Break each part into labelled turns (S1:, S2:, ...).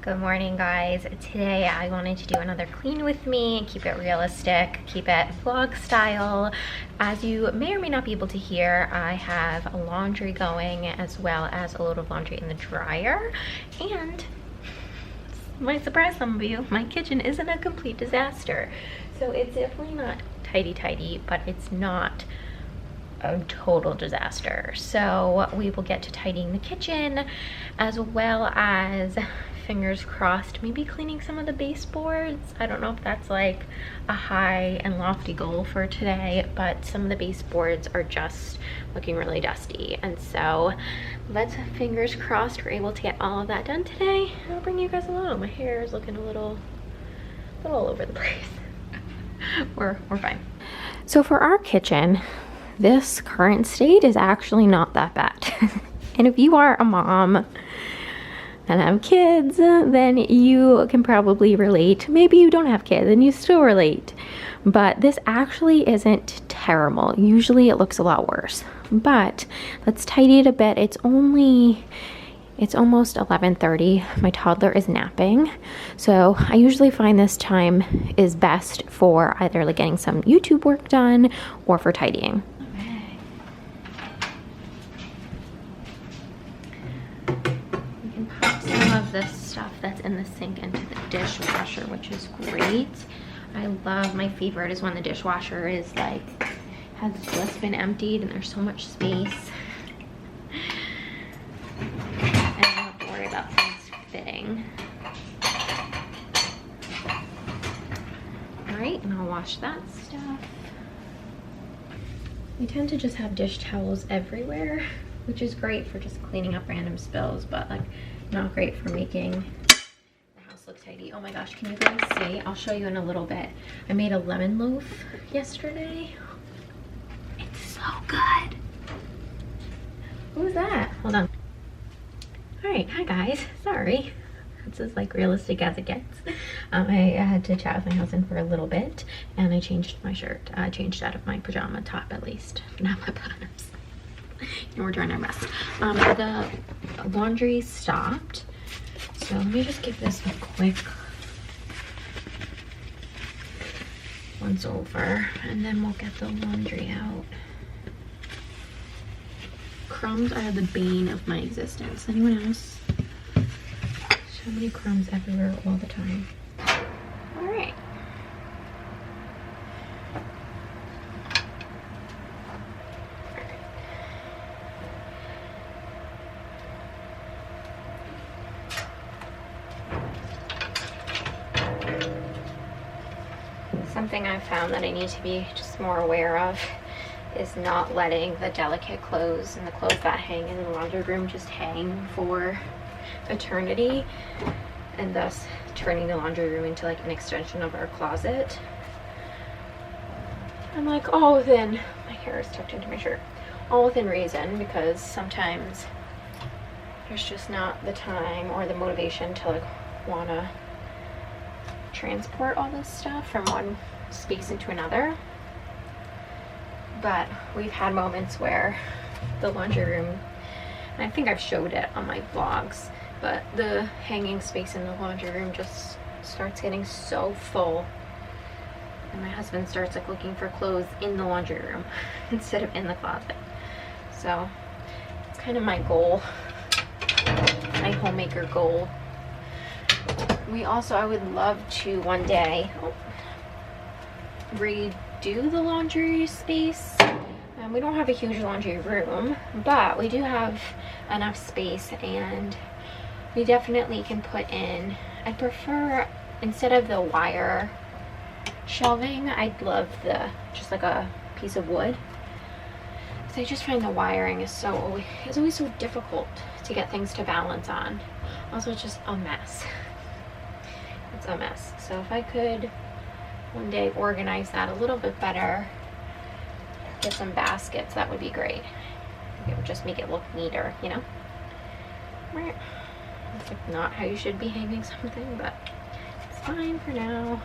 S1: Good morning, guys. Today I wanted to do another clean with me and keep it realistic, keep it vlog style. As you may or may not be able to hear, I have laundry going as well as a load of laundry in the dryer. And might surprise some of you, my kitchen isn't a complete disaster. So it's definitely not tidy, but it's not a total disaster. So we will get to tidying the kitchen as well as, fingers crossed, maybe cleaning some of the baseboards. I don't know if that's like a high and lofty goal for today, but some of the baseboards are just looking really dusty. And so let's, fingers crossed, we're able to get all of that done today. I'll bring you guys along. My hair is looking a little all over the place. We're fine. So for our kitchen, this current state is actually not that bad. And if you are a mom and have kids, then you can probably relate. Maybe you don't have kids and you still relate. But this actually isn't terrible. Usually it looks a lot worse. But let's tidy it a bit. It's almost 11:30. My toddler is napping. So I usually find this time is best for either like getting some YouTube work done or for tidying. This stuff that's in the sink into the dishwasher, which is great. I love, my favorite is when the dishwasher is like has just been emptied and there's so much space and I don't have to worry about things fitting. All right, and I'll wash that stuff. We tend to just have dish towels everywhere, which is great for just cleaning up random spills, but like not great for making the house look tidy. Oh my gosh, can you guys see? I'll show you in a little bit. I made a lemon loaf yesterday. It's so good. What was that? Hold on. All right, hi guys, sorry. It's as like realistic as it gets. I had to chat with my husband for a little bit and I changed my shirt. I changed out of my pajama top at least, not my bottoms. And we're doing our best. The laundry stopped, so let me just give this a quick once over and then we'll get the laundry out. Crumbs are the bane of my existence. Anyone else? So many crumbs everywhere all the time. All right. Something I've found that I need to be just more aware of is not letting the delicate clothes and the clothes that hang in the laundry room just hang for eternity, and thus turning the laundry room into like an extension of our closet. I'm like all within, my hair is tucked into my shirt, all within reason, because sometimes there's just not the time or the motivation to like wanna transport all this stuff from one space into another. But we've had moments where the laundry room, and I think I've showed it on my vlogs, but the hanging space in the laundry room just starts getting so full and my husband starts like looking for clothes in the laundry room instead of in the closet. So it's kind of my goal, my homemaker goal. We also, I would love to one day redo the laundry space. We don't have a huge laundry room, but we do have enough space and we definitely can put in, I prefer, instead of the wire shelving, I'd love just like a piece of wood. So I just find the wiring is always so difficult to get things to balance on. Also, it's just a mess. It's a mess. So if I could one day organize that a little bit better, get some baskets, that would be great. It would just make it look neater, you know? It's like not how you should be hanging something, but it's fine for now.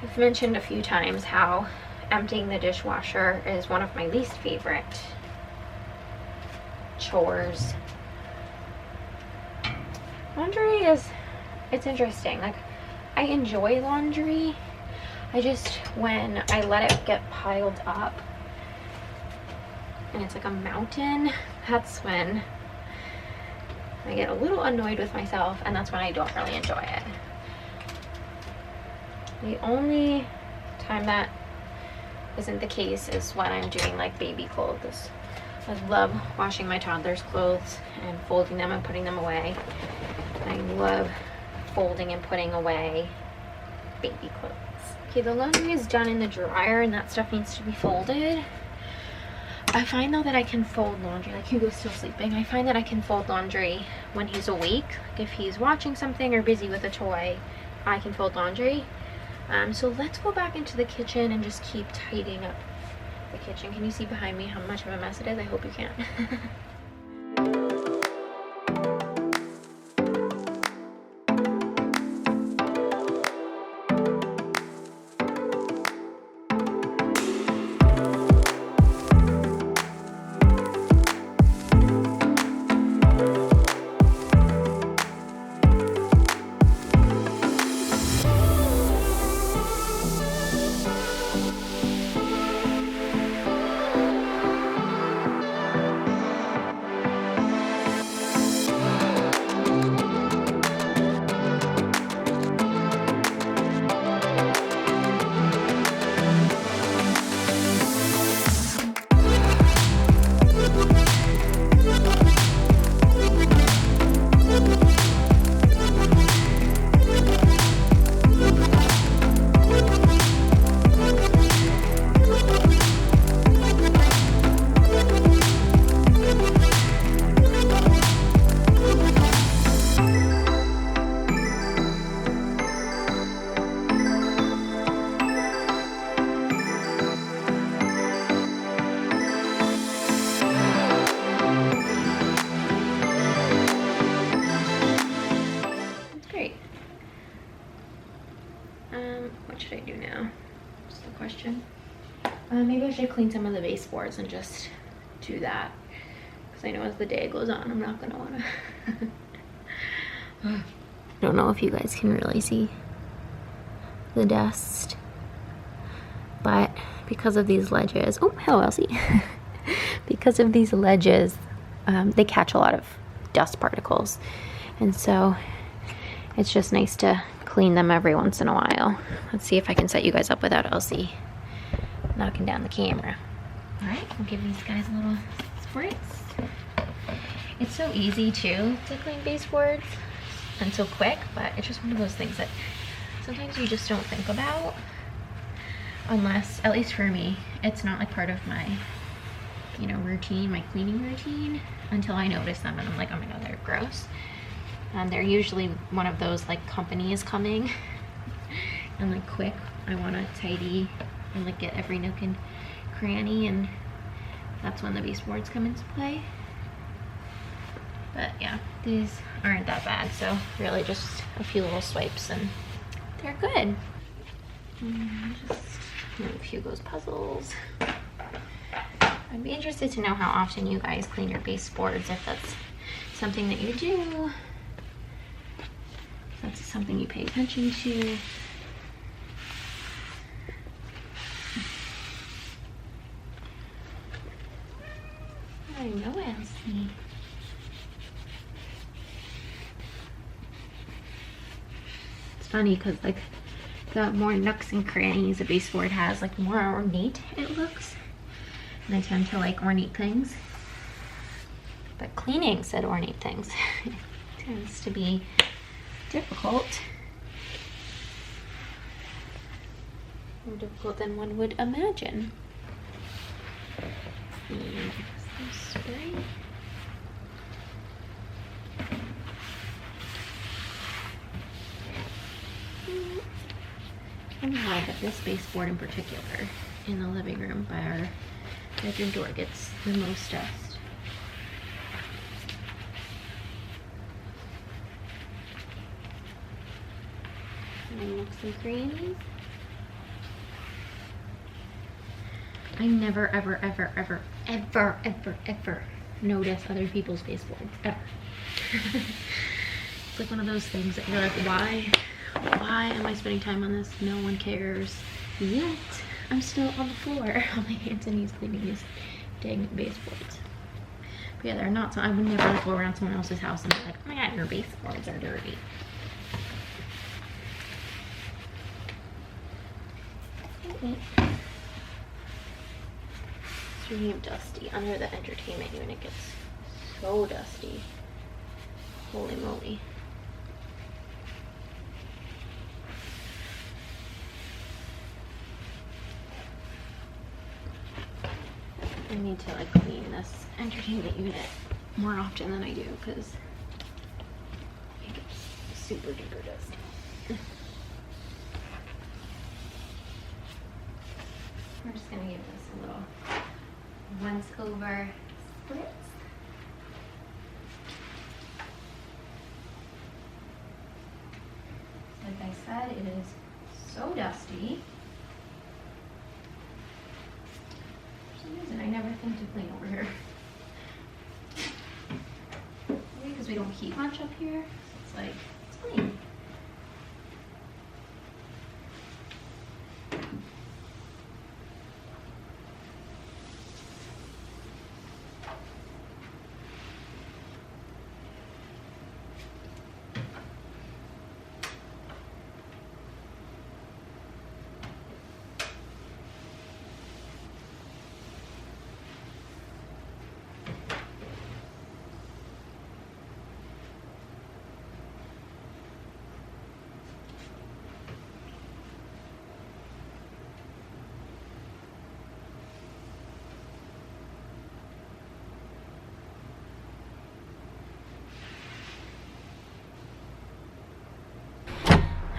S1: I've mentioned a few times how emptying the dishwasher is one of my least favorite chores. Laundry it's interesting. Like, I enjoy laundry. I just, when I let it get piled up and it's like a mountain, that's when I get a little annoyed with myself, and that's when I don't really enjoy it. The only time that isn't the case is when I'm doing like baby clothes. I love washing my toddler's clothes and folding them and putting them away. I love folding and putting away baby clothes. Okay, the laundry is done in the dryer and that stuff needs to be folded. I find though that I can fold laundry, like Hugo's still sleeping, I find that I can fold laundry when he's awake. Like if he's watching something or busy with a toy, I can fold laundry. So let's go back into the kitchen and just keep tidying up the kitchen. Can you see behind me how much of a mess it is? I hope you can. What should I do now? That's the question. Maybe I should clean some of the baseboards and just do that, because I know as the day goes on, I'm not gonna wanna. I don't know if you guys can really see the dust, but because of these ledges, oh, hello, Elsie. Because of these ledges, they catch a lot of dust particles, and so it's just nice to clean them every once in a while. Let's see if I can set you guys up without Elsie knocking down the camera. All right, we'll give these guys a little spritz. It's so easy too to clean baseboards and so quick, but it's just one of those things that sometimes you just don't think about, unless, at least for me, it's not like part of my, you know, routine, my cleaning routine, until I notice them and I'm like, oh my god, they're gross. And they're usually one of those like companies coming and like quick, I want to tidy and like get every nook and cranny, and that's when the baseboards come into play. But yeah, these aren't that bad, so really just a few little swipes and they're good. Just move Hugo's puzzles. I'd be interested to know how often you guys clean your baseboards, if that's something that you do. That's something you pay attention to. I know, Elsie. It's funny because like the more nooks and crannies a baseboard has, like the more ornate it looks. And I tend to like ornate things. But cleaning said ornate things. It tends to be difficult. More difficult than one would imagine. And some spray. I don't know why, but this baseboard in particular in the living room by our bedroom door gets the most dust. And nooks and crannies. I never, ever, ever, ever, ever, ever, ever notice other people's baseboards ever. It's like one of those things that you're like, why am I spending time on this? No one cares. Yet I'm still on the floor on my hands and knees cleaning these dang baseboards. But yeah, they're not, so I would never like go around someone else's house and be like, oh my god, your baseboards are dirty. It's really dusty under the entertainment unit. Gets so dusty. Holy moly. I need to like clean this entertainment unit more often than I do because it gets super duper dusty. We're just gonna give this a little once over spritz. Like I said, it is so dusty. For some reason, I never think to clean over here. Maybe because we don't keep much up here. So it's like, it's clean.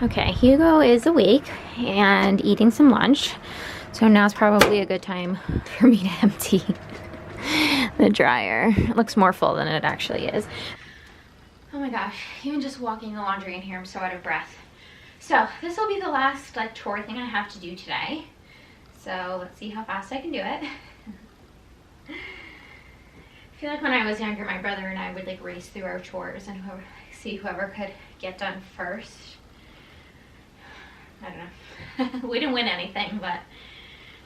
S1: Okay, Hugo is awake and eating some lunch. So now's probably a good time for me to empty the dryer. It looks more full than it actually is. Oh my gosh, even just walking the laundry in here, I'm so out of breath. So this will be the last like chore thing I have to do today. So let's see how fast I can do it. I feel like when I was younger, my brother and I would like race through our chores and see whoever could get done first. I don't know. We didn't win anything, but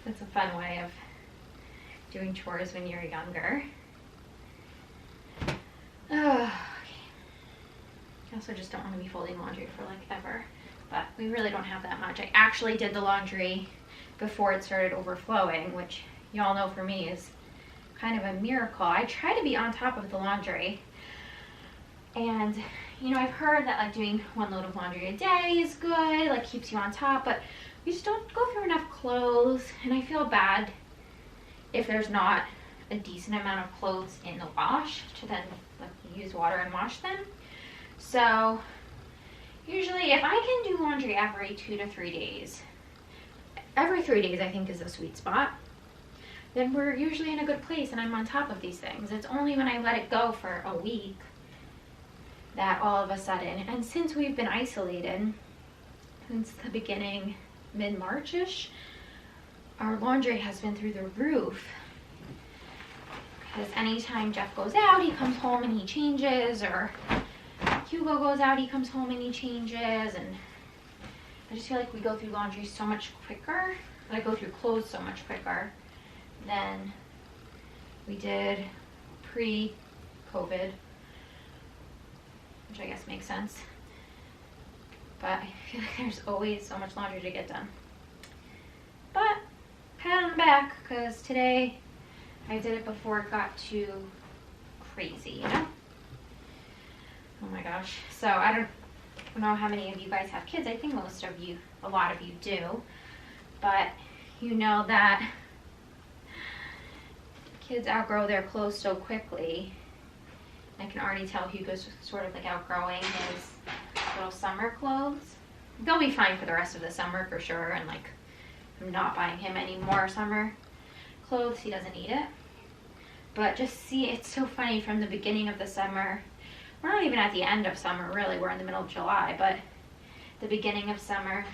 S1: it's a fun way of doing chores when you're younger. Oh, okay. I also just don't want to be folding laundry for like ever, but we really don't have that much. I actually did the laundry before it started overflowing, which y'all know for me is kind of a miracle. I try to be on top of the laundry, and you know, I've heard that like doing one load of laundry a day is good, like keeps you on top, but we just don't go through enough clothes, and I feel bad if there's not a decent amount of clothes in the wash to then like use water and wash them. So usually if I can do laundry every 2 to 3 days, every 3 days I think is a sweet spot, then we're usually in a good place and I'm on top of these things. It's only when I let it go for a week that all of a sudden, and since we've been isolated since the beginning, mid-March-ish, our laundry has been through the roof. Because anytime Jeff goes out, he comes home and he changes, or Hugo goes out, he comes home and he changes, and I just feel like we go through laundry so much quicker, I go through clothes so much quicker than we did pre-COVID, which I guess makes sense. But I feel like there's always so much laundry to get done. But pat on the back, because today I did it before it got too crazy, you know? Oh my gosh. So I don't know how many of you guys have kids. I think most of you, a lot of you do. But you know that kids outgrow their clothes so quickly. I can already tell Hugo's sort of like outgrowing his little summer clothes. They'll be fine for the rest of the summer for sure, and like I'm not buying him any more summer clothes. He doesn't need it. But just see, it's so funny from the beginning of the summer. We're not even at the end of summer really, we're in the middle of July, but the beginning of summer,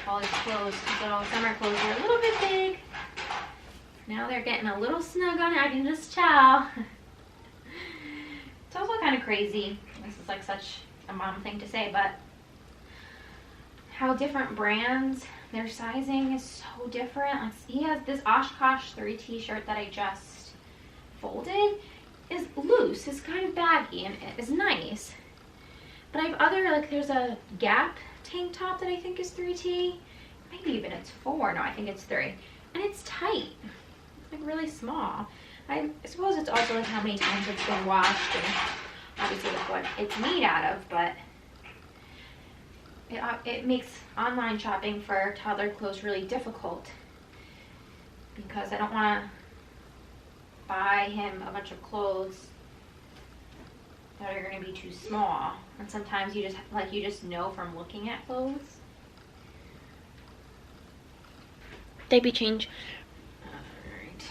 S1: all his clothes, his little summer clothes were a little bit big. Now they're getting a little snug on it, I can just tell. kind of crazy. This is like such a mom thing to say, but how different brands, their sizing is so different. Like, he has this Oshkosh 3 t-shirt that I just folded, is loose, it's kind of baggy, and it is nice. But I have other, like there's a Gap tank top that I think is 3T. Maybe even it's 4. No, I think it's 3. And it's tight. It's like really small. I suppose it's also like how many times it's been washed and obviously like what it's made out of, but it makes online shopping for toddler clothes really difficult because I don't want to buy him a bunch of clothes that are going to be too small. And sometimes you just know from looking at clothes. Baby change. Alright.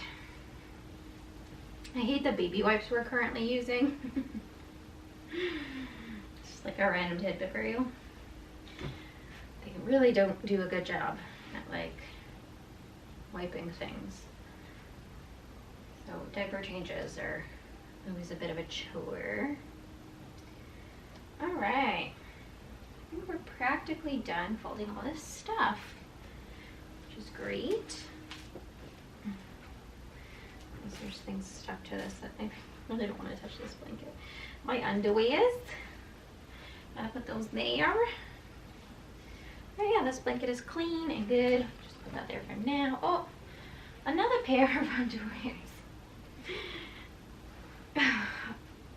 S1: I hate the baby wipes we're currently using. Just like a random tidbit for you. They really don't do a good job at like wiping things. So diaper changes are always a bit of a chore. Alright. I think we're practically done folding all this stuff, which is great. There's things stuck to this that I really don't want to touch this blanket. My underwears. Gotta put those there. Oh yeah, this blanket is clean and good. Just put that there for now. Oh, another pair of underwears.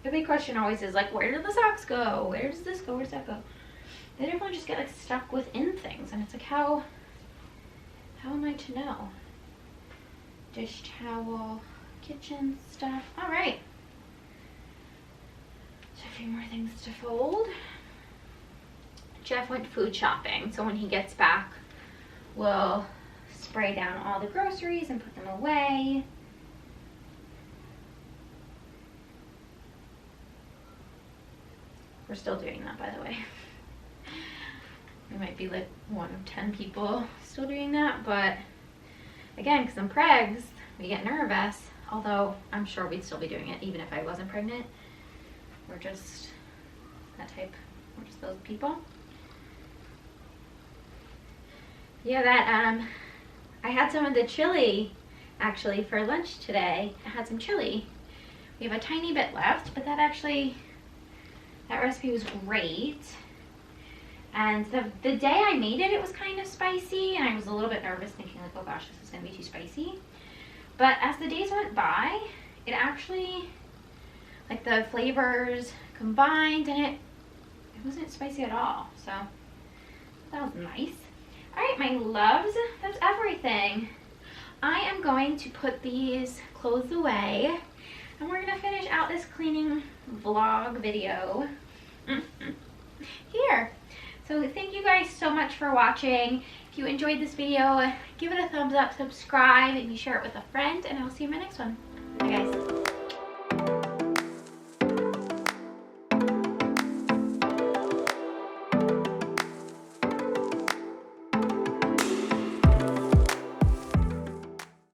S1: The big question always is like, where did the socks go? Where does this go? Where does that go? They definitely just get like stuck within things, and it's like, how am I to know? Dish towel, kitchen stuff. All right. So a few more things to fold. Jeff went food shopping, so when he gets back, we'll spray down all the groceries and put them away. We're still doing that, by the way. We might be like one of 10 people still doing that, but again, because I'm pregs, we get nervous, although I'm sure we'd still be doing it even if I wasn't pregnant. We're just that type, we're just those people. Yeah, that, I had some of the chili actually for lunch today. I had some chili. We have a tiny bit left, but that recipe was great. And the day I made it, it was kind of spicy, and I was a little bit nervous thinking like, oh gosh, this is gonna be too spicy. But as the days went by, it actually, like the flavors combined, and it wasn't spicy at all. So that was nice. All right, my loves, that's everything. I am going to put these clothes away, and we're gonna finish out this cleaning vlog video here. So thank you guys so much for watching. If you enjoyed this video, give it a thumbs up, subscribe, and share it with a friend, and I'll see you in my next one. Bye guys.